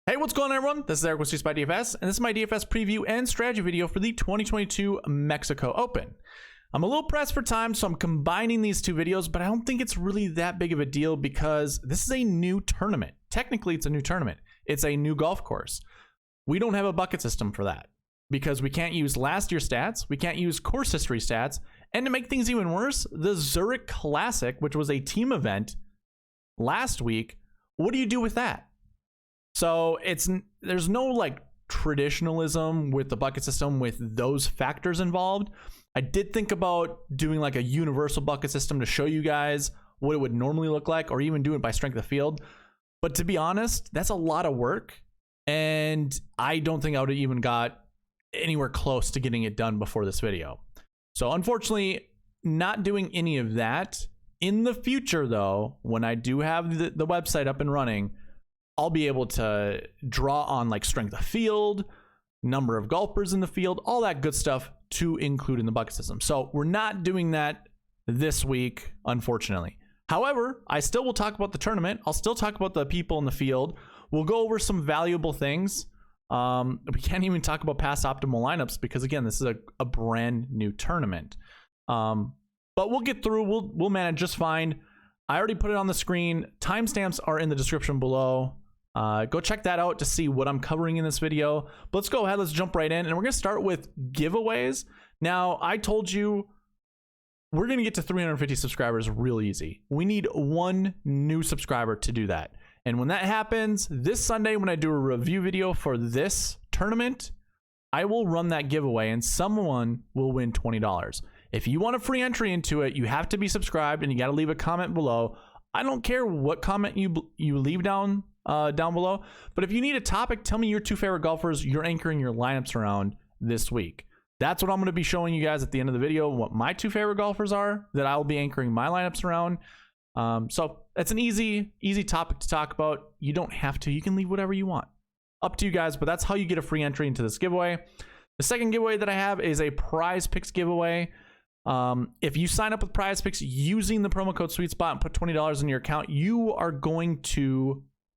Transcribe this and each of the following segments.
Hey, what's going on, everyone? This is Eric with SweetSpotDFS, and this is my DFS preview and strategy video for the 2022 Mexico Open. I'm a little pressed for time, so I'm combining these two videos, but I don't think it's really that big of a deal because this is a new tournament. Technically, it's a new tournament. It's a new golf course. We don't have a bucket system for that because we can't use last year's stats, we can't use course history stats, and to make things even worse, the Zurich Classic, which was a team event last week, what do you do with that? So there's no like traditionalism with the bucket system with those factors involved. I did think about doing like a universal bucket system to show you guys what it would normally look like, or even do it by strength of field. But to be honest, that's a lot of work, and I don't think I would have even got anywhere close to getting it done before this video. So unfortunately, not doing any of that. In the future though, when I do have the website up and running, I'll be able to draw on like strength of field, number of golfers in the field, all that good stuff to include in the bucket system. So we're not doing that this week, unfortunately. However, I still will talk about the tournament. I'll still talk about the people in the field. We'll go over some valuable things. We can't even talk about past optimal lineups because again, this is a brand new tournament. But we'll get through, we'll manage just fine. I already put it on the screen. Timestamps are in the description below. Go check that out to see what I'm covering in this video. But let's go ahead, let's jump right in, and we're gonna start with giveaways. Now, I told you we're gonna get to 350 subscribers real easy. We need one new subscriber to do that. And when that happens, this Sunday when I do a review video for this tournament, I will run that giveaway and someone will win $20. If you want a free entry into it, you have to be subscribed and you gotta leave a comment below. I don't care what comment you leave down below, but if you need a topic, tell me your two favorite golfers you're anchoring your lineups around this week. That's what I'm going to be showing you guys at the end of the video, what my two favorite golfers are that I'll be anchoring my lineups around. So it's an easy topic to talk about. You don't have to, you can leave whatever you want, up to you guys, but that's how you get a free entry into this giveaway. The second giveaway that I have is a prize picks giveaway. If you sign up with prize picks using the promo code SweetSpot and put $20 in your account,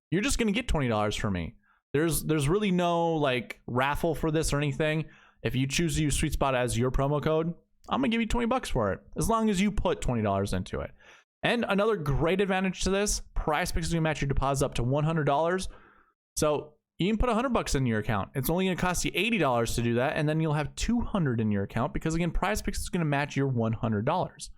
you're just going to get $20 from me. There's really no like raffle for this or anything. If you choose to use SweetSpot as your promo code, I'm going to give you $20 for it, as long as you put $20 into it. And another great advantage to this, prize picks is going to match your deposit up to $100. So you can put $100 in your account. It's only going to cost you $80 to do that, and then you'll have $200 in your account because again, prize picks is going to match your $100.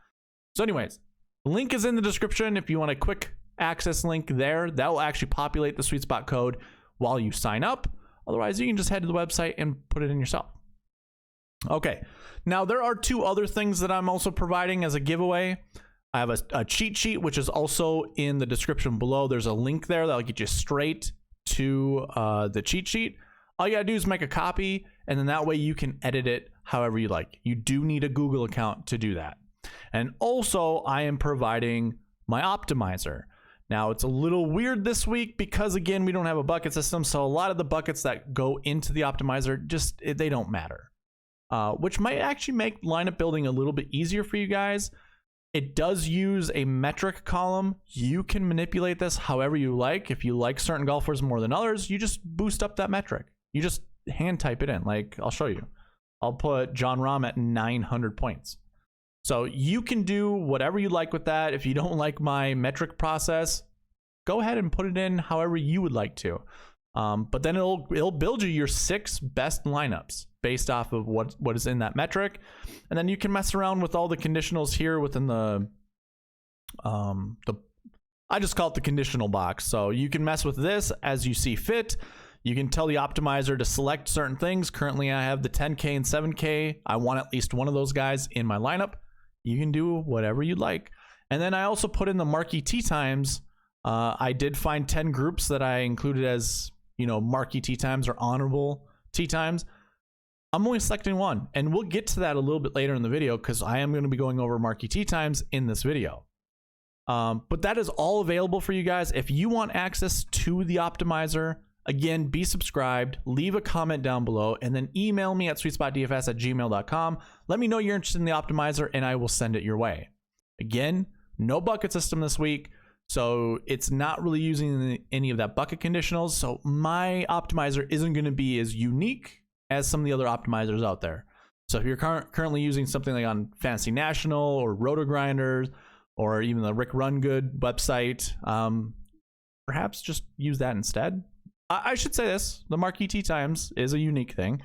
So anyways, link is in the description if you want a quick access link there. That will actually populate the SweetSpot code while you sign up. Otherwise, you can just head to the website and put it in yourself. Okay, now there are two other things that I'm also providing as a giveaway. I have a cheat sheet, which is also in the description below. There's a link there that'll get you straight to the cheat sheet. All you gotta do is make a copy, and then that way you can edit it however you like. You do need a Google account to do that. And also, I am providing my optimizer. Now, it's a little weird this week because, again, we don't have a bucket system, so a lot of the buckets that go into the optimizer, they don't matter, which might actually make lineup building a little bit easier for you guys. It does use a metric column. You can manipulate this however you like. If you like certain golfers more than others, you just boost up that metric. You just hand type it in. Like, I'll show you. I'll put John Rahm at 900 points. So you can do whatever you like with that. If you don't like my metric process, go ahead and put it in however you would like to. But then it'll build you your 6 best lineups based off of what is in that metric. And then you can mess around with all the conditionals here within I just call it the conditional box. So you can mess with this as you see fit. You can tell the optimizer to select certain things. Currently I have the 10K and 7K. I want at least one of those guys in my lineup. You can do whatever you'd like. And then I also put in the Marquee Tee Times. I did find 10 groups that I included as, Marquee Tee Times or honorable Tee Times. I'm only selecting one, and we'll get to that a little bit later in the video because I am going to be going over Marquee Tee Times in this video. But that is all available for you guys. If you want access to the optimizer, again, be subscribed, leave a comment down below, and then email me at sweetspotdfs@gmail.com. Let me know you're interested in the optimizer, and I will send it your way. Again, no bucket system this week. So it's not really using any of that bucket conditionals. So my optimizer isn't going to be as unique as some of the other optimizers out there. So if you're currently using something like on Fantasy National or Roto Grinders or even the Rick Run Good website, perhaps just use that instead. I should say this, the Marquee Tee Times is a unique thing.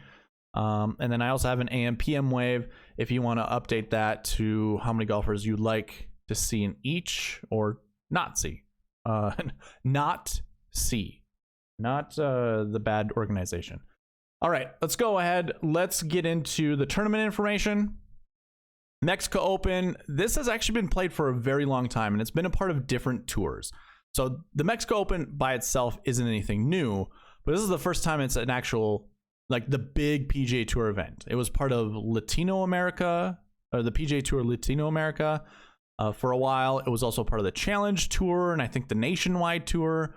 And then I also have an AM PM wave if you want to update that to how many golfers you'd like to see in each or not see. Not see. Not the bad organization. All right, let's go ahead. Let's get into the tournament information. Mexico Open. This has actually been played for a very long time, and it's been a part of different tours. So the Mexico Open by itself isn't anything new, but this is the first time it's an actual, like the big PGA Tour event. It was part of Latino America, or the PGA Tour Latino America for a while. It was also part of the Challenge Tour, and I think the Nationwide Tour.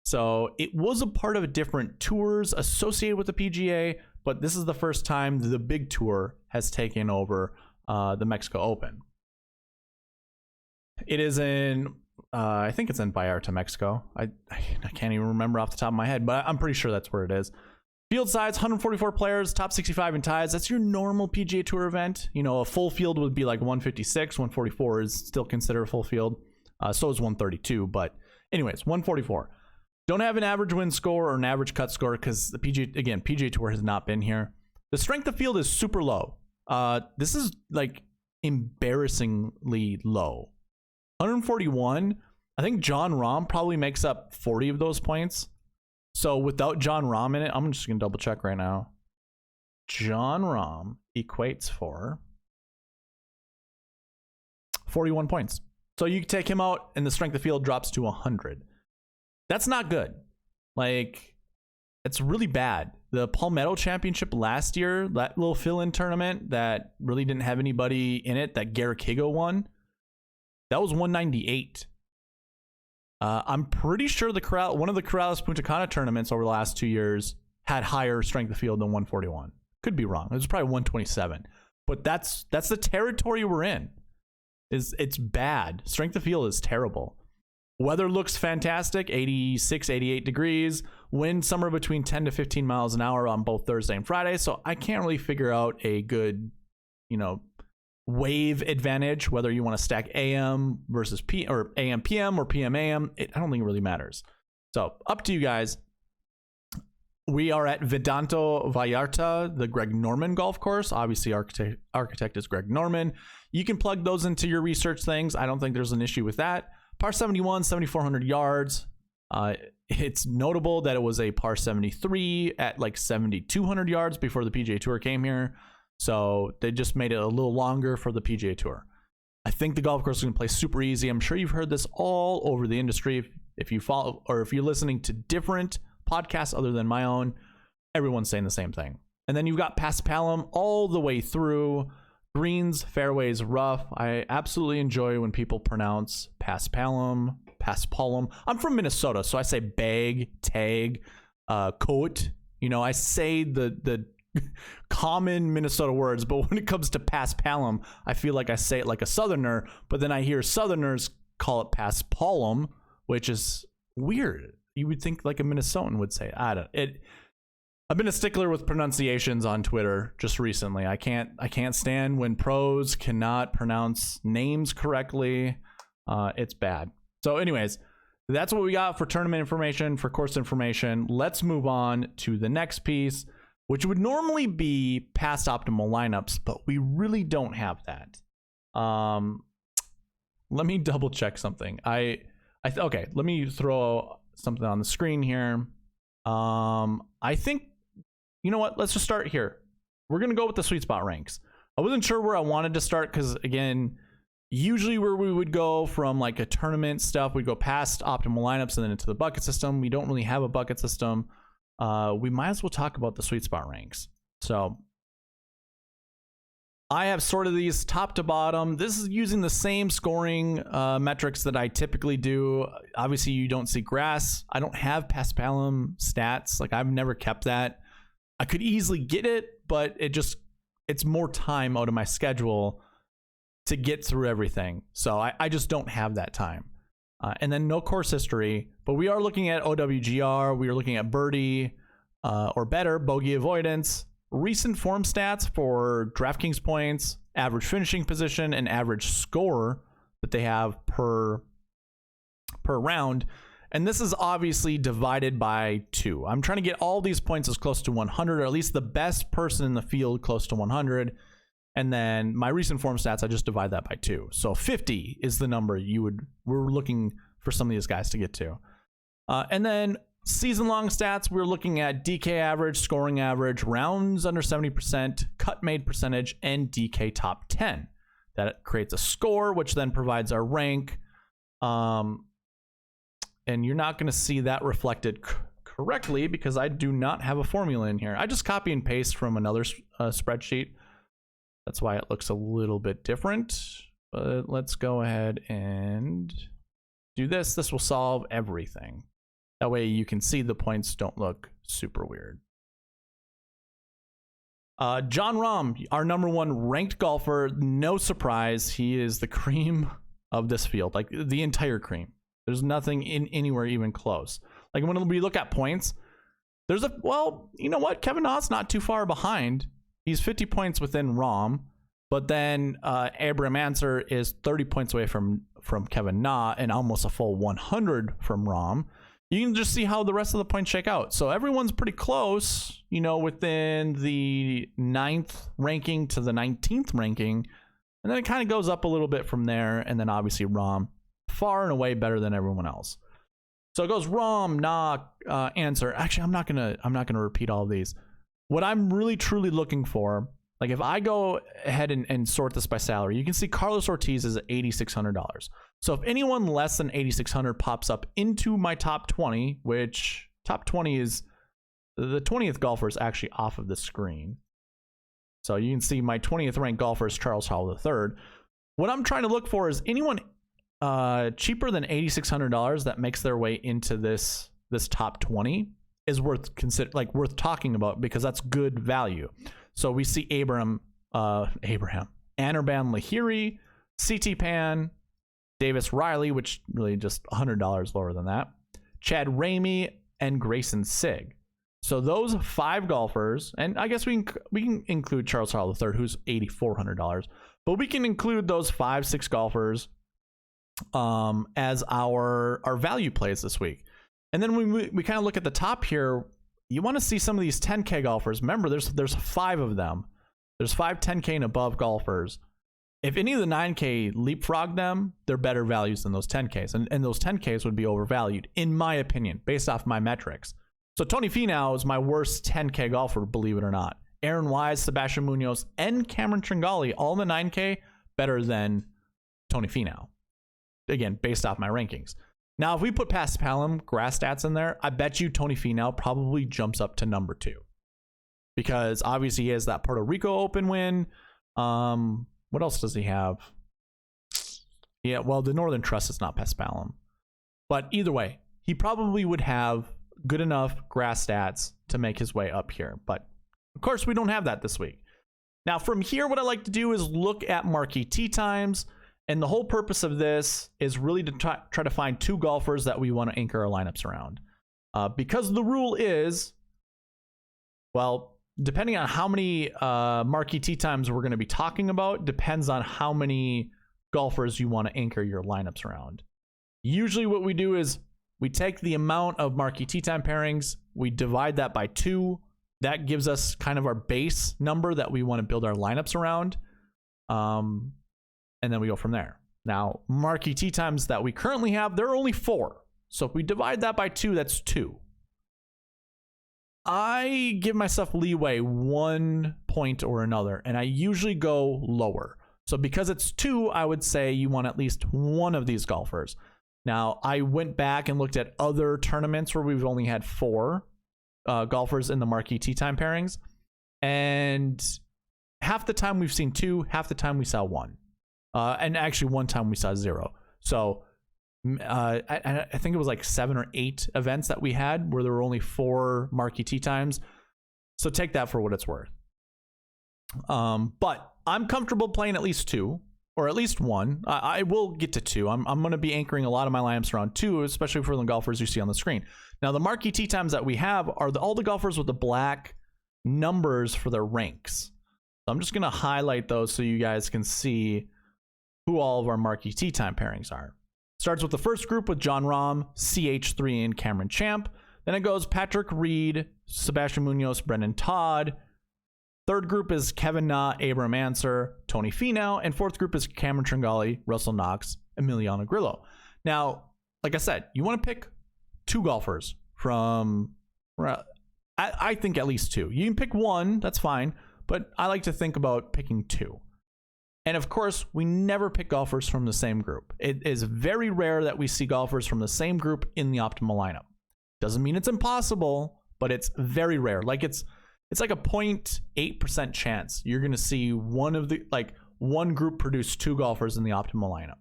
So it was a part of different tours associated with the PGA, but this is the first time the big tour has taken over the Mexico Open. It is in, I think it's in Vallarta, Mexico. I can't even remember off the top of my head, but I'm pretty sure that's where it is. Field size, 144 players, top 65 in ties. That's your normal PGA Tour event. You know, a full field would be like 156. 144 is still considered a full field. So is 132, but anyways, 144. Don't have an average win score or an average cut score because the PGA Tour has not been here. The strength of field is super low. This is like embarrassingly low. 141. I think John Rahm probably makes up 40 of those points. So without John Rahm in it, I'm just going to double check right now. John Rahm equates for 41 points. So you take him out and the strength of field drops to 100. That's not good. Like, it's really bad. The Palmetto Championship last year, that little fill-in tournament that really didn't have anybody in it, that Garrick Higo won, that was 198. I'm pretty sure one of the Corrales Punta Cana tournaments over the last 2 years had higher strength of field than 141. Could be wrong. It was probably 127. But that's the territory we're in. It's bad. Strength of field is terrible. Weather looks fantastic, 86, 88 degrees. Wind somewhere between 10 to 15 miles an hour on both Thursday and Friday. So I can't really figure out a good, wave advantage, whether you want to stack AM versus or AM PM or PM AM. I don't think it really matters. So up to you guys. We are at Vedanto Vallarta, the Greg Norman golf course. Obviously, architect is Greg Norman. You can plug those into your research things. I don't think there's an issue with that. Par 71, 7,400 yards. It's notable that it was a par 73 at like 7,200 yards before the PGA Tour came here. So they just made it a little longer for the PGA Tour. I think the golf course is going to play super easy. I'm sure you've heard this all over the industry. If you follow, or if you're listening to different podcasts other than my own, everyone's saying the same thing. And then you've got Paspalum all the way through. Greens, fairways, rough. I absolutely enjoy when people pronounce Paspalum. I'm from Minnesota, so I say bag, tag, coat. I say the common Minnesota words, but when it comes to Paspalum, I feel like I say it like a Southerner, but then I hear Southerners call it Paspalum, which is weird. You would think like a Minnesotan would say it. I've been a stickler with pronunciations on Twitter just recently. I can't stand when pros cannot pronounce names correctly. It's bad. So anyways, that's what we got for tournament information, for course information. Let's move on to the next piece, which would normally be past optimal lineups, but we really don't have that. Let me double check something. Okay, let me throw something on the screen here. I think, you know what? Let's just start here. We're going to go with the SweetSpot ranks. I wasn't sure where I wanted to start because, again, usually where we would go from like a tournament stuff, we'd go past optimal lineups and then into the bucket system. We don't really have a bucket system. We might as well talk about the SweetSpot ranks. So I have sorted these top to bottom. This is using the same scoring metrics that I typically do. Obviously, you don't see grass. I don't have Paspalum stats. Like, I've never kept that. I could easily get it, but it's more time out of my schedule to get through everything. So I just don't have that time. And then no course history, but we are looking at OWGR, we are looking at birdie or better, bogey avoidance, recent form stats for DraftKings points, average finishing position, and average score that they have per round. And this is obviously divided by 2. I'm trying to get all these points as close to 100, or at least the best person in the field close to 100. And then my recent form stats, I just divide that by 2. So 50 is the number we're looking for some of these guys to get to. And then season-long stats, we're looking at DK average, scoring average, rounds under 70%, cut made percentage, and DK top 10. That creates a score, which then provides our rank. And you're not going to see that reflected correctly because I do not have a formula in here. I just copy and paste from another spreadsheet. That's why it looks a little bit different. But let's go ahead and do this. This will solve everything. That way you can see the points don't look super weird. John Rahm, our #1 ranked golfer. No surprise, he is the cream of this field, like the entire cream. There's nothing anywhere even close. Like when we look at points, well, you know what? Kevin Na's not too far behind. He's 50 points within Rahm, but then Abraham Answer is 30 points away from Kevin Na and almost a full 100 from Rahm. You can just see how the rest of the points shake out. So everyone's pretty close, you know, within the 9th ranking to the 19th ranking. And then it kind of goes up a little bit from there. And then obviously Rahm, far and away better than everyone else. So it goes Rahm, Na, Answer. Actually, I'm not gonna repeat all of these. What I'm really truly looking for, like if I go ahead and sort this by salary, you can see Carlos Ortiz is at $8,600. So if anyone less than 8,600 pops up into my top 20, which top 20 is the 20th golfer is actually off of the screen. So you can see my 20th ranked golfer is Charles Howell III. What I'm trying to look for is anyone cheaper than $8,600 that makes their way into this top 20 is worth talking about because that's good value. So we see Anirban Lahiri, CT Pan, Davis Riley, which really just $100 lower than that, Chad Ramey, and Grayson Sigg. So those 5 golfers, and I guess we can include Charles Howell III, who's $8,400, but we can include those 5-6 golfers as our value plays this week. And then we kind of look at the top here. You want to see some of these 10K golfers. Remember, there's 5 of them. There's 5 10K and above golfers. If any of the 9K leapfrog them, they're better values than those 10Ks. And those 10Ks would be overvalued, in my opinion, based off my metrics. So Tony Finau is my worst 10K golfer, believe it or not. Aaron Wise, Sebastian Munoz, and Cameron Tringali, all in the 9K, better than Tony Finau. Again, based off my rankings. Now, if we put Paspalum grass stats in there, I bet you Tony Finau probably jumps up to #2. Because obviously he has that Puerto Rico Open win. What else does he have? Yeah, well, the Northern Trust is not Paspalum. But either way, he probably would have good enough grass stats to make his way up here. But of course, we don't have that this week. Now, from here, what I like to do is look at Marquee Tee Times. And the whole purpose of this is really to try to find 2 golfers that we want to anchor our lineups around. Because the rule is, well, depending on how many Marquee Tee Times we're going to be talking about, depends on how many golfers you want to anchor your lineups around. Usually what we do is we take the amount of Marquee Tee Time pairings, we divide that by 2. That gives us kind of our base number that we want to build our lineups around. And then we go from there. Now, Marquee Tee Times that we currently have, there are only 4. So if we divide that by 2, that's 2. I give myself leeway 1 point or another, and I usually go lower. So because it's 2, I would say you want at least 1 of these golfers. Now, I went back and looked at other tournaments where we've only had 4 golfers in the Marquee Tee Time pairings. And half the time we've seen 2, half the time we saw 1. And actually one time we saw 0. So I think it was like 7 or 8 events that we had where there were only 4 Marquee Tee Times. So take that for what it's worth. But I'm comfortable playing at least 2 or at least one. I will get to two. I'm going to be anchoring a lot of my lineups around two, especially for the golfers you see on the screen. Now, the Marquee Tee Times that we have are all the golfers with the black numbers for their ranks. So I'm just going to highlight those so you guys can see who all of our Marquee Tee Time pairings are. Starts with the first group with Jon Rahm, CH3, and Cameron Champ. Then it goes Patrick Reed, Sebastian Munoz, Brendan Todd. Third group is Kevin Na, Abraham Ancer, Tony Finau. And fourth group is Cameron Tringale, Russell Knox, Emiliano Grillo. Now, like I said, you want to pick two golfers from, I think at least two. You can pick one, that's fine. But I like to think about picking two. And of course, we never pick golfers from the same group. It is very rare that we see golfers from the same group in the optimal lineup. Doesn't mean it's impossible, but it's very rare. Like it's like a 0.8% chance you're going to see one group produce two golfers in the optimal lineup.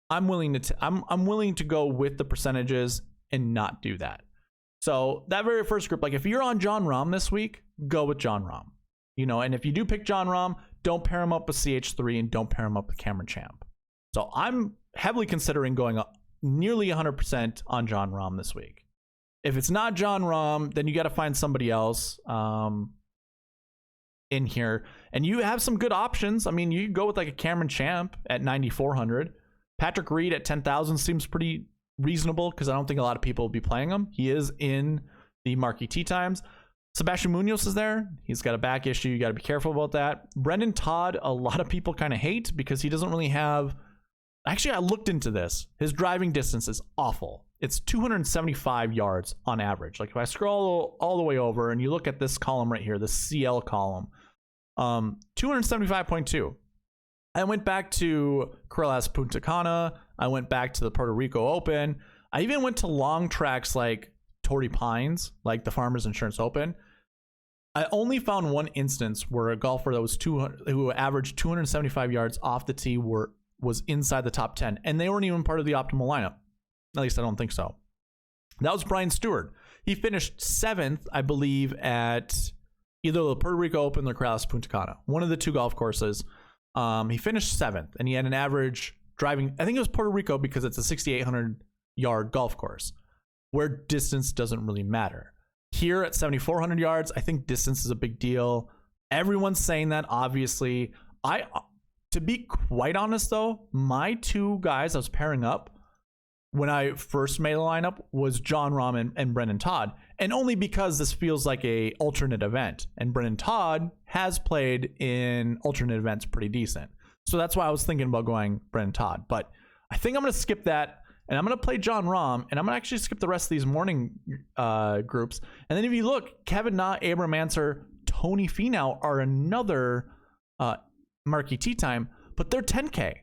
I'm willing to go with the percentages and not do that. So that very first group, like if you're on Jon Rahm this week, go with Jon Rahm. You know, and if you do pick Jon Rahm, don't pair him up with CH3 and don't pair him up with Cameron Champ. So I'm heavily considering going up nearly 100% on Jon Rahm this week. If it's not Jon Rahm, then you got to find somebody else in here. And you have some good options. I mean, you go with like a Cameron Champ at 9,400. Patrick Reed at 10,000 seems pretty reasonable because I don't think a lot of people will be playing him. He is in the Marquee Tee Times. Sebastian Munoz is there. He's got a back issue. You got to be careful about that. Brendan Todd, a lot of people kind of hate because he doesn't really have... Actually, I looked into this. His driving distance is awful. It's 275 yards on average. Like if I scroll all the way over and you look at this column right here, the CL column, 275.2. I went back to Corrales Punta Cana. I went back to the Puerto Rico Open. I even went to long tracks like Torrey Pines, like the Farmers Insurance Open. I only found one instance where a golfer that was who averaged 275 yards off the tee was inside the top 10, and they weren't even part of the optimal lineup. At least I don't think so. That was Brian Stewart. He finished 7th, I believe, at either the Puerto Rico Open or Corrales Punta Cana, one of the two golf courses. He finished 7th, and he had an average driving, I think it was Puerto Rico because it's a 6,800 yard golf course where distance doesn't really matter. Here at 7,400 yards, I think distance is a big deal. Everyone's saying that, obviously. To be quite honest, though, my two guys I was pairing up when I first made the lineup was Jon Rahm and Brendan Todd, and only because this feels like a alternate event, and Brendan Todd has played in alternate events pretty decent. So that's why I was thinking about going Brendan Todd. But I think I'm going to skip that, and I'm going to play Jon Rahm, and I'm going to actually skip the rest of these morning groups. And then if you look, Kevin Na, Abraham Ancer, Tony Finau are another Marquee Tee Time, but they're 10K.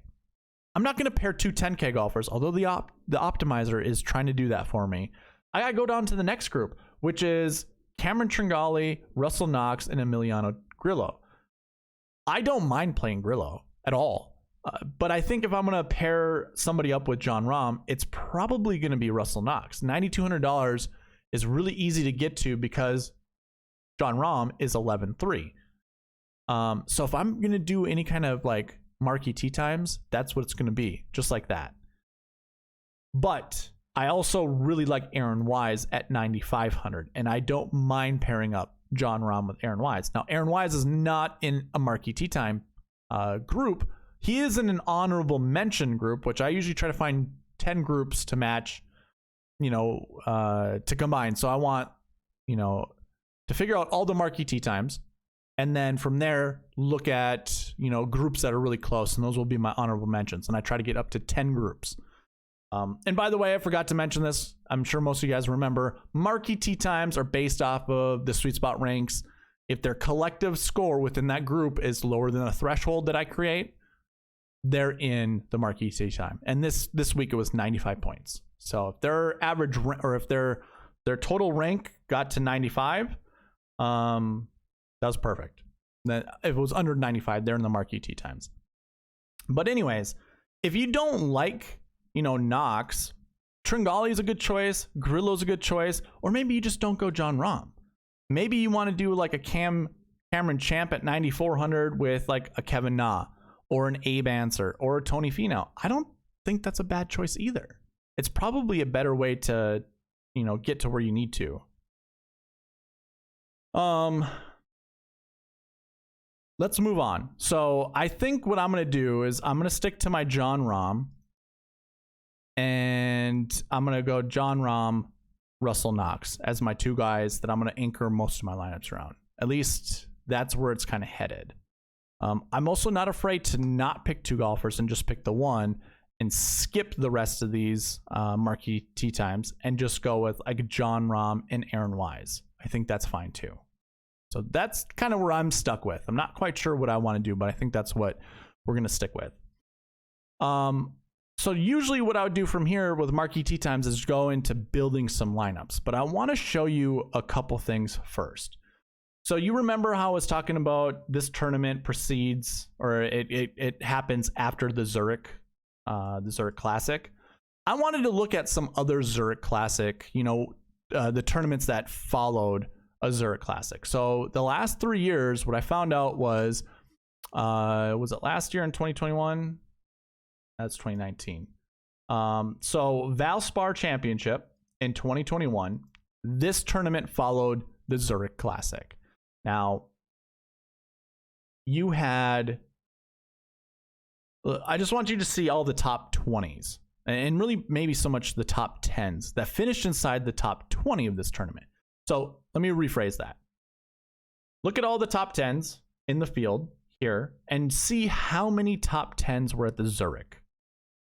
I'm not going to pair two 10K golfers, although the optimizer is trying to do that for me. I got to go down to the next group, which is Cameron Tringale, Russell Knox, and Emiliano Grillo. I don't mind playing Grillo at all, but I think if I'm going to pair somebody up with Jon Rahm, it's probably going to be Russell Knox. $9,200 is really easy to get to because Jon Rahm is 11-3. So if I'm going to do any kind of like Marquee Tee Times, that's what it's going to be, just like that. But I also really like Aaron Wise at 9,500, and I don't mind pairing up Jon Rahm with Aaron Wise. Now, Aaron Wise is not in a Marquee Tee Time group. He is in an honorable mention group, which I usually try to find 10 groups to match, to combine. So I want, to figure out all the Marquee Tee Times. And then from there, look at, groups that are really close. And those will be my honorable mentions. And I try to get up to 10 groups. And by the way, I forgot to mention this. I'm sure most of you guys remember. Marquee Tee Times are based off of the SweetSpot Ranks. If their collective score within that group is lower than a threshold that I create, they're in the Marquee Tee Time. And this week it was 95 points. So if their average, or if their total rank got to 95, that was perfect. Then if it was under 95, they're in the Marquee Tee Times. But anyways, if you don't like, Knox, Tringale is a good choice, Grillo's a good choice, or maybe you just don't go Jon Rahm. Maybe you want to do like a Cameron Champ at 9,400 with like a Kevin Na, or an Abe Answer or a Tony Finau. I don't think that's a bad choice either. It's probably a better way to, you know, get to where you need to. Let's move on. So I think what I'm going to do is I'm going to stick to my Jon Rahm, and I'm going to go Jon Rahm, Russell Knox as my two guys that I'm going to anchor most of my lineups around. At least that's where it's kind of headed. I'm also not afraid to not pick two golfers and just pick the one and skip the rest of these Marquee Tee Times and just go with like Jon Rahm and Aaron Wise. I think that's fine too. So that's kind of where I'm stuck with. I'm not quite sure what I want to do, but I think that's what we're going to stick with. So usually what I would do from here with Marquee Tee Times is go into building some lineups, but I want to show you a couple things first. So you remember how I was talking about this tournament precedes, or it happens after the Zurich Classic. I wanted to look at some other Zurich Classic, you know, the tournaments that followed a Zurich Classic. So the last 3 years, what I found out was it last year in 2021? That's 2019. So Valspar Championship in 2021, this tournament followed the Zurich Classic. Now, you had, I just want you to see all the top 20s, and really maybe so much the top 10s that finished inside the top 20 of this tournament. So let me rephrase that. Look at all the top 10s in the field here and see how many top 10s were at the Zurich.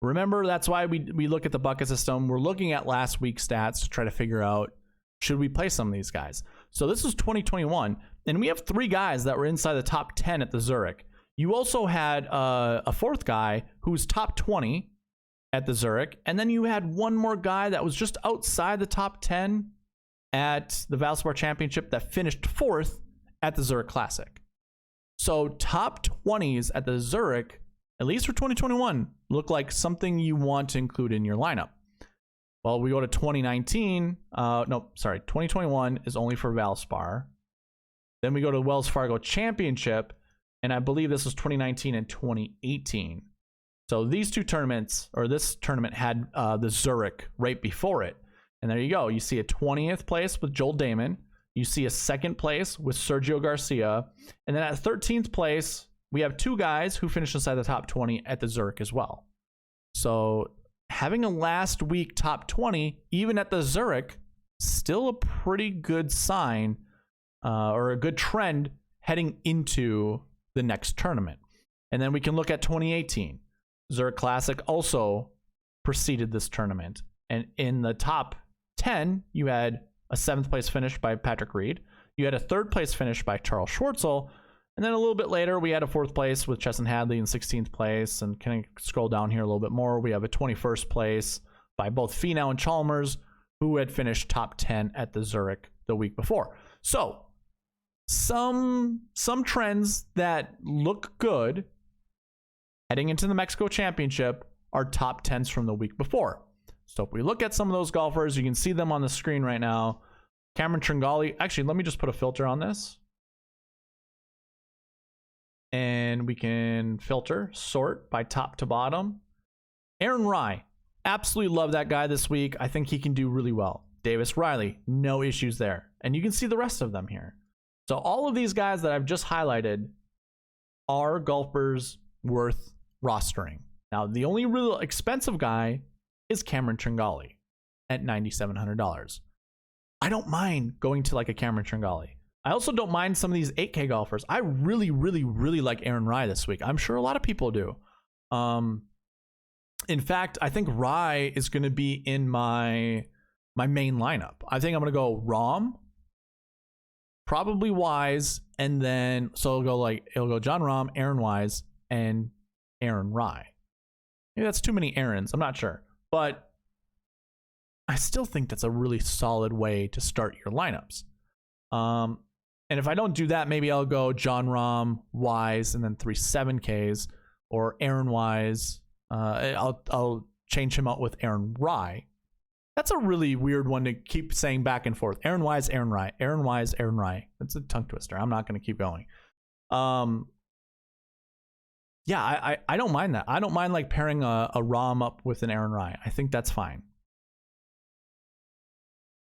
Remember, that's why we look at the bucket system. We're looking at last week's stats to try to figure out, should we play some of these guys? So this was 2021, and we have 3 guys that were inside the top 10 at the Zurich. You also had a 4th guy who was top 20 at the Zurich, and then you had one more guy that was just outside the top 10 at the Valspar Championship that finished 4th at the Zurich Classic. So top 20s at the Zurich, at least for 2021, look like something you want to include in your lineup. Well, we go to 2019. 2021 is only for Valspar. Then we go to Wells Fargo Championship, and I believe this was 2019 and 2018. So these two tournaments, or this tournament had the Zurich right before it. And there you go. You see a 20th place with Joel Damon. You see a 2nd place with Sergio Garcia. And then at 13th place, we have 2 guys who finished inside the top 20 at the Zurich as well. So having a last week top 20, even at the Zurich, still a pretty good sign or a good trend heading into the next tournament. And then we can look at 2018. Zurich Classic also preceded this tournament. And in the top 10, you had a 7th place finish by Patrick Reed. You had a 3rd place finish by Charles Schwartzel. And then a little bit later, we had a 4th place with Chesson Hadley in 16th place. And can I scroll down here a little bit more? We have a 21st place by both Finau and Chalmers, who had finished top 10 at the Zurich the week before. So some trends that look good heading into the Mexico Championship are top 10s from the week before. So if we look at some of those golfers, you can see them on the screen right now. Cameron Tringali. Actually, let me just put a filter on this. And we can filter, sort by top to bottom. Aaron Rai. Absolutely love that guy this week. I think he can do really well. Davis Riley. No issues there. And you can see the rest of them here. So all of these guys that I've just highlighted are golfers worth rostering. Now, the only real expensive guy is Cameron Tringali at $9,700. I don't mind going to like a Cameron Tringali. I also don't mind some of these 8K golfers. I really, really, really like Aaron Rai this week. I'm sure a lot of people do. In fact, I think Rai is going to be in my main lineup. I think I'm going to go Rahm, probably Wise, and then so it'll go Jon Rahm, Aaron Wise, and Aaron Rai. Maybe that's too many Aarons. I'm not sure. But I still think that's a really solid way to start your lineups. And if I don't do that, maybe I'll go Jon Rahm, Wise, and then 3 7Ks, or Aaron Wise. I'll change him out with Aaron Rai. That's a really weird one to keep saying back and forth. Aaron Wise, Aaron Rai. Aaron Wise, Aaron Rai. That's a tongue twister. I'm not going to keep going. Yeah, I don't mind that. I don't mind like pairing a Rom up with an Aaron Rai. I think that's fine.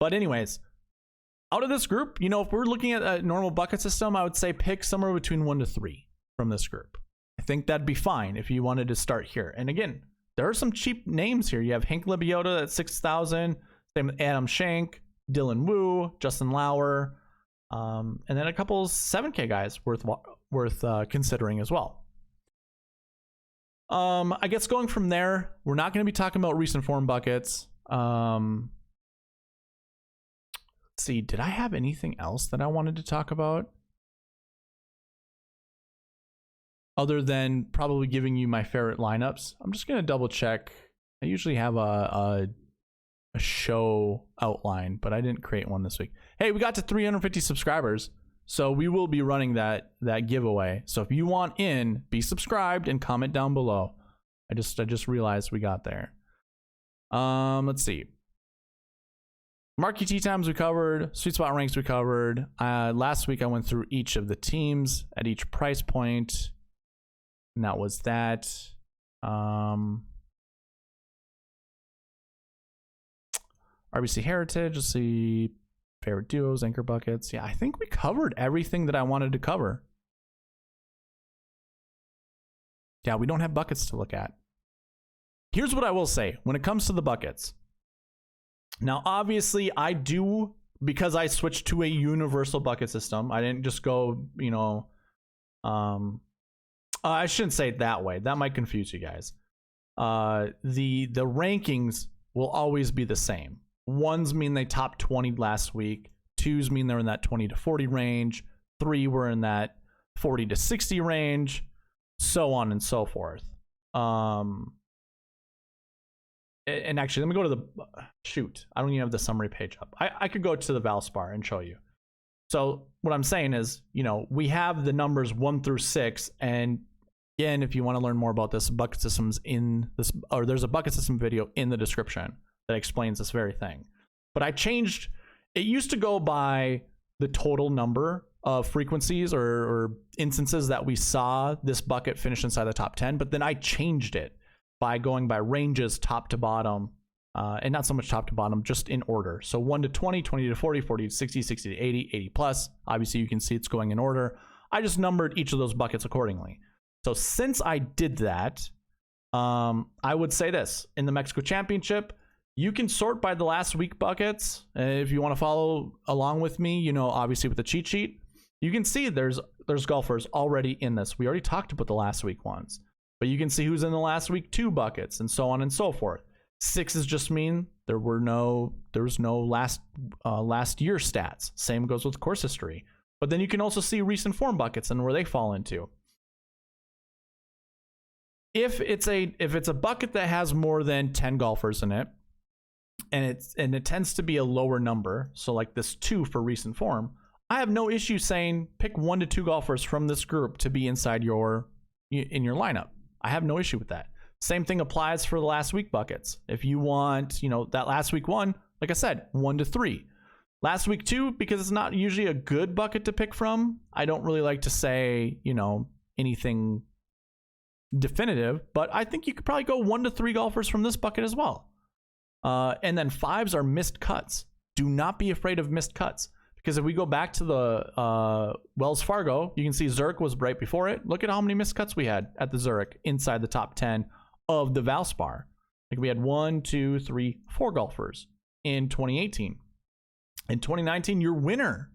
But anyways, out of this group, you know, if we're looking at a normal bucket system, I would say pick somewhere between 1 to 3 from this group. I think that'd be fine if you wanted to start here. And again, there are some cheap names here. You have Hank Lebioda at 6,000, same with Adam Schenk, Dylan Wu, Justin Lauer, and then a couple 7K guys worth considering as well. I guess going from there, we're not going to be talking about recent form buckets. Let's see, did I have anything else that I wanted to talk about? Other than probably giving you my favorite lineups. I'm just going to double check. I usually have a show outline, but I didn't create one this week. Hey, we got to 350 subscribers. So we will be running that giveaway. So if you want in, be subscribed and comment down below. I just realized we got there. Let's see. Marquee Tee Times we covered. SweetSpot Ranks we covered. Last week I went through each of the teams at each price point. And that was that. RBC Heritage, let's see. Favorite duos, anchor buckets. Yeah, I think we covered everything that I wanted to cover. Yeah, we don't have buckets to look at. Here's what I will say when it comes to the buckets. Now, obviously, I do, because I switched to a universal bucket system. I didn't just go, you know, I shouldn't say it that way. That might confuse you guys. The rankings will always be the same. Ones mean they topped 20 last week. Twos mean they're in that 20 to 40 range. 3 were in that 40 to 60 range. So on and so forth. And actually, let me go to the... Shoot. I don't even have the summary page up. I could go to the Valspar and show you. So what I'm saying is, you know, we have the numbers 1 through 6. And again, if you want to learn more about this, bucket systems in this... Or there's a bucket system video in the description that explains this very thing. But I changed, it used to go by the total number of frequencies or instances that we saw this bucket finish inside the top 10, but then I changed it by going by ranges top to bottom, and not so much top to bottom, just in order. So 1 to 20, 20 to 40, 40 to 60, 60 to 80, 80 plus. Obviously you can see it's going in order. I just numbered each of those buckets accordingly. So since I did that, I would say this, in the Mexico Championship, you can sort by the last week buckets. If you want to follow along with me, you know, obviously with the cheat sheet, you can see there's golfers already in this. We already talked about the last week ones, but you can see who's in the last week 2 buckets and so on and so forth. 6s just mean there was no last year stats. Same goes with course history. But then you can also see recent form buckets and where they fall into. If it's a bucket that has more than 10 golfers in it, and it tends to be a lower number, so like this 2 for recent form, I have no issue saying pick 1 to 2 golfers from this group to be inside in your lineup. I have no issue with that. Same thing applies for the last week buckets. If you want, you know, that last week 1, like I said, 1 to 3. Last week 2, because it's not usually a good bucket to pick from, I don't really like to say, you know, anything definitive, but I think you could probably go 1 to 3 golfers from this bucket as well. And then 5s are missed cuts. Do not be afraid of missed cuts, because if we go back to the Wells Fargo, you can see Zurich was right before it. Look at how many missed cuts we had at the Zurich inside the top 10 of the Valspar. Like we had 1, 2, 3, 4 golfers in 2018. In 2019, your winner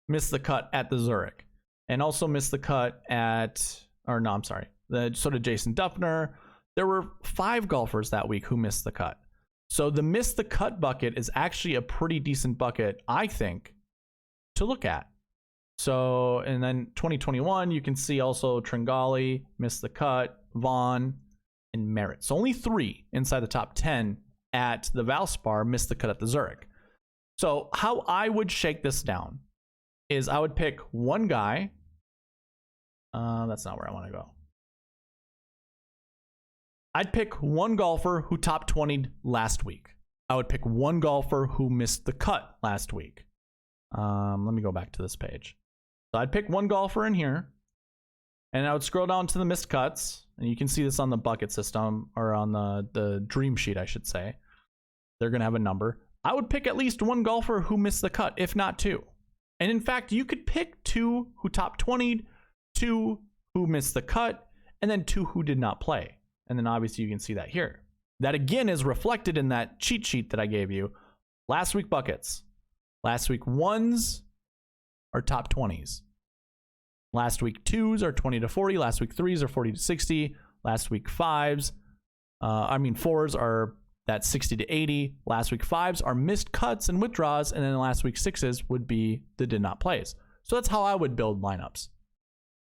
missed the cut at the Zurich, and also missed the cut at, or no, I'm sorry, so did Jason Duffner. There were 5 golfers that week who missed the cut. So the miss the cut bucket is actually a pretty decent bucket, I think, to look at. So, and then 2021, you can see also Tringali, missed the cut, Vaughn, and Merritt. So only 3 inside the top 10 at the Valspar missed the cut at the Zurich. So how I would shake this down is I would pick 1 guy. That's not where I want to go. I'd pick 1 golfer who topped 20 last week. I would pick 1 golfer who missed the cut last week. Let me go back to this page. So I'd pick 1 golfer in here. And I would scroll down to the missed cuts, and you can see this on the bucket system, or on the dream sheet, I should say. They're going to have a number. I would pick at least one golfer who missed the cut, if not two. And in fact, you could pick two who top 20'd, two who missed the cut, and then two who did not play. And then obviously you can see that here. That again is reflected in that cheat sheet that I gave you. Last week buckets. Last week ones are top 20s. Last week twos are 20 to 40. Last week threes are 40 to 60. Last week fours are that 60 to 80. Last week fives are missed cuts and withdraws. And then last week sixes would be the did not plays. So that's how I would build lineups.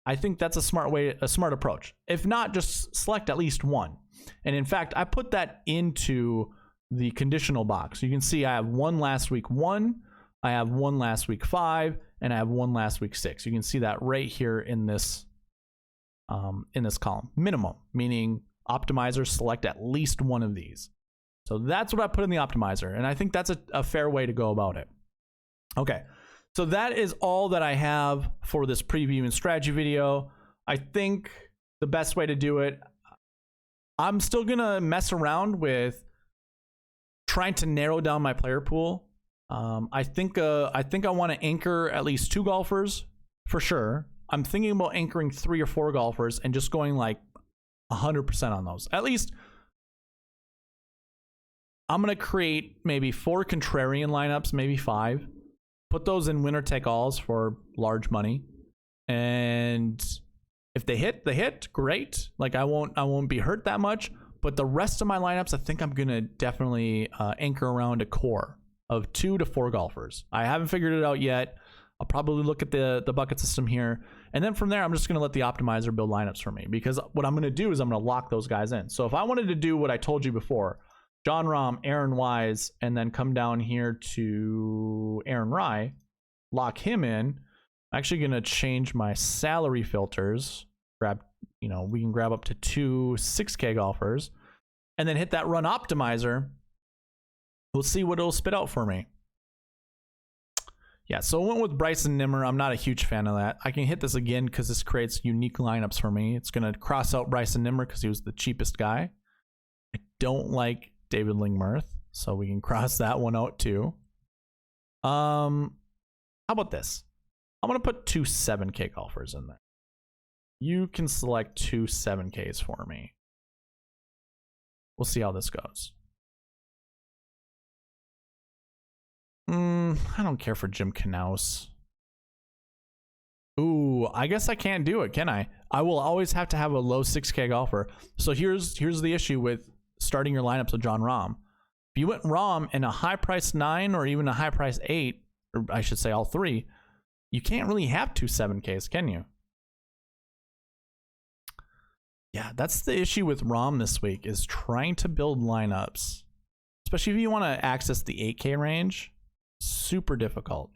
I think that's a smart approach. If not, just select at least one. And in fact, I put that into the conditional box. You can see I have one last week 1, I have one last week 5, and I have one last week 6. You can see that right here in this column. Minimum, meaning optimizers select at least one of these. So that's what I put in the optimizer, and I think that's a fair way to go about it. Okay, so that is all that I have for this preview and strategy video. I think the best way to do it, I'm still gonna mess around with trying to narrow down my player pool. I think I want to anchor at least 2 golfers for sure. I'm thinking about anchoring 3 or 4 golfers and just going like 100% on those. At least I'm gonna create maybe 4 contrarian lineups, maybe 5. Put those in winner take alls for large money, and if they hit, they hit. Great. Like I won't be hurt that much. But the rest of my lineups, I think I'm gonna definitely anchor around a core of 2 to 4 golfers. I haven't figured it out yet. I'll probably look at the bucket system here, and then from there, I'm just gonna let the optimizer build lineups for me, because what I'm gonna do is I'm gonna lock those guys in. So if I wanted to do what I told you before, Jon Rahm, Aaron Wise, and then come down here to Aaron Rai, lock him in. I'm actually gonna change my salary filters. We can grab up to 2 6K golfers, and then hit that run optimizer. We'll see what it'll spit out for me. Yeah, so I went with Bryson Nimmer. I'm not a huge fan of that. I can hit this again because this creates unique lineups for me. It's gonna cross out Bryson Nimmer because he was the cheapest guy. I don't like David Lingmerth, so we can cross that one out too. How about this? I'm gonna put 2 7K golfers in there. You can select 2 7Ks for me. We'll see how this goes. I don't care for Jim Knaus. Ooh, I guess I can't do it, can I? I will always have to have a low 6K golfer. So here's the issue with starting your lineups with Jon Rahm. If you went Rahm in a high price 9 or even a high price 8, or I should say all 3, you can't really have 2 7Ks, can you? Yeah, that's the issue with Rahm this week, is trying to build lineups, especially if you want to access the 8K range. Super difficult.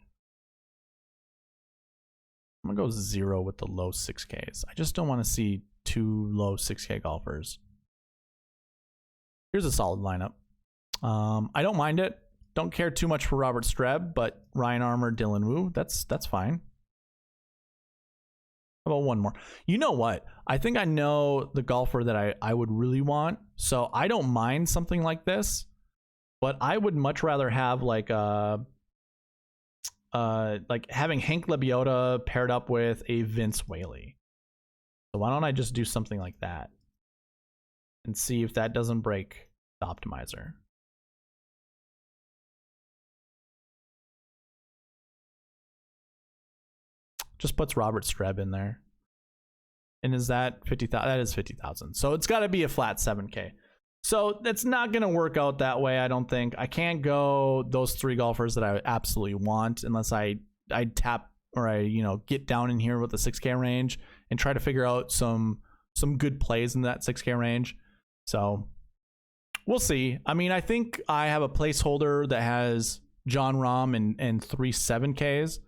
I'm gonna go 0 with the low 6Ks. I just don't want to see 2 low 6K golfers. Here's a solid lineup. I don't mind it. Don't care too much for Robert Streb, but Ryan Armour, Dylan Wu, that's fine. How about one more? You know what? I think I know the golfer that I would really want. So I don't mind something like this, but I would much rather have like having Hank Lebioda paired up with a Vince Whaley. So why don't I just do something like that and see if that doesn't break the optimizer. Just puts Robert Streb in there. And is that 50,000? That is 50,000. So it's got to be a flat 7K. So that's not going to work out that way, I don't think. I can't go those 3 golfers that I absolutely want unless I tap, or I get down in here with the 6K range and try to figure out some good plays in that 6K range. So we'll see. I mean, I think I have a placeholder that has Jon Rahm and 3 7Ks.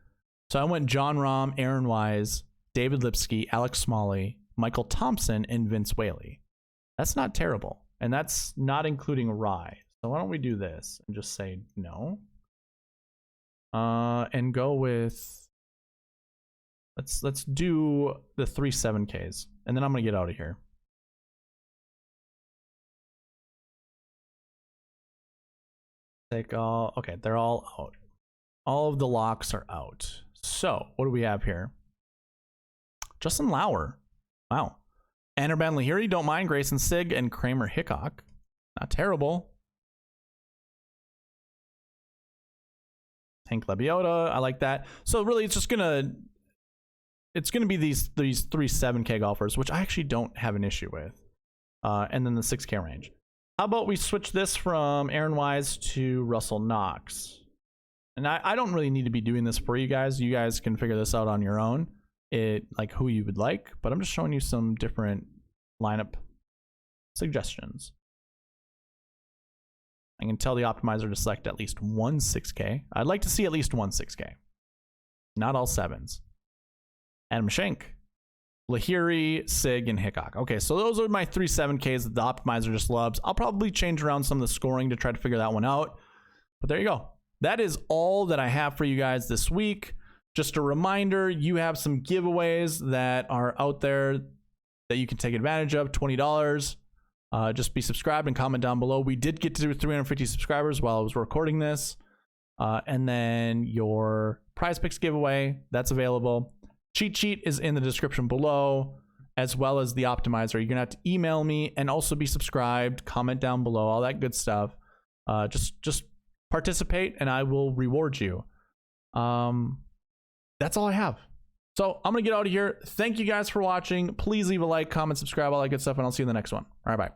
So I went Jon Rahm, Aaron Wise, David Lipsky, Alex Smalley, Michael Thompson, and Vince Whaley. That's not terrible. And that's not including Rye. So why don't we do this and just say no? And go with Let's do the 3 7Ks, and then I'm gonna get out of here. Take all. Okay, they're all out. All of the locks are out. So what do we have here? Justin Lauer. Wow. Anderban Lahiri, don't mind. Grayson Sig and Kramer Hickok. Not terrible. Hank Lebiota, I like that. So really, it's gonna be these 3 7K golfers, which I actually don't have an issue with. And then the 6K range. How about we switch this from Aaron Wise to Russell Knox? And I don't really need to be doing this for you guys. You guys can figure this out on your own. Like who you would like, but I'm just showing you some different lineup suggestions. I can tell the optimizer to select at least one 6K. I'd like to see at least one 6K. Not all 7s. Adam Schenk, Lahiri, Sig, and Hickok. Okay, so those are my 3 7Ks that the optimizer just loves. I'll probably change around some of the scoring to try to figure that one out. But there you go. That is all that I have for you guys this week. Just a reminder, you have some giveaways that are out there that you can take advantage of, $20. Just be subscribed and comment down below. We did get to 350 subscribers while I was recording this. And then your prize picks giveaway, that's available. Cheat sheet is in the description below, as well as the optimizer. You're gonna have to email me and also be subscribed, comment down below, all that good stuff. Just participate and I will reward you. That's all I have. So I'm gonna get out of here. Thank you guys for watching. Please leave a like, comment, subscribe, all that good stuff, and I'll see you in the next one. All right, bye.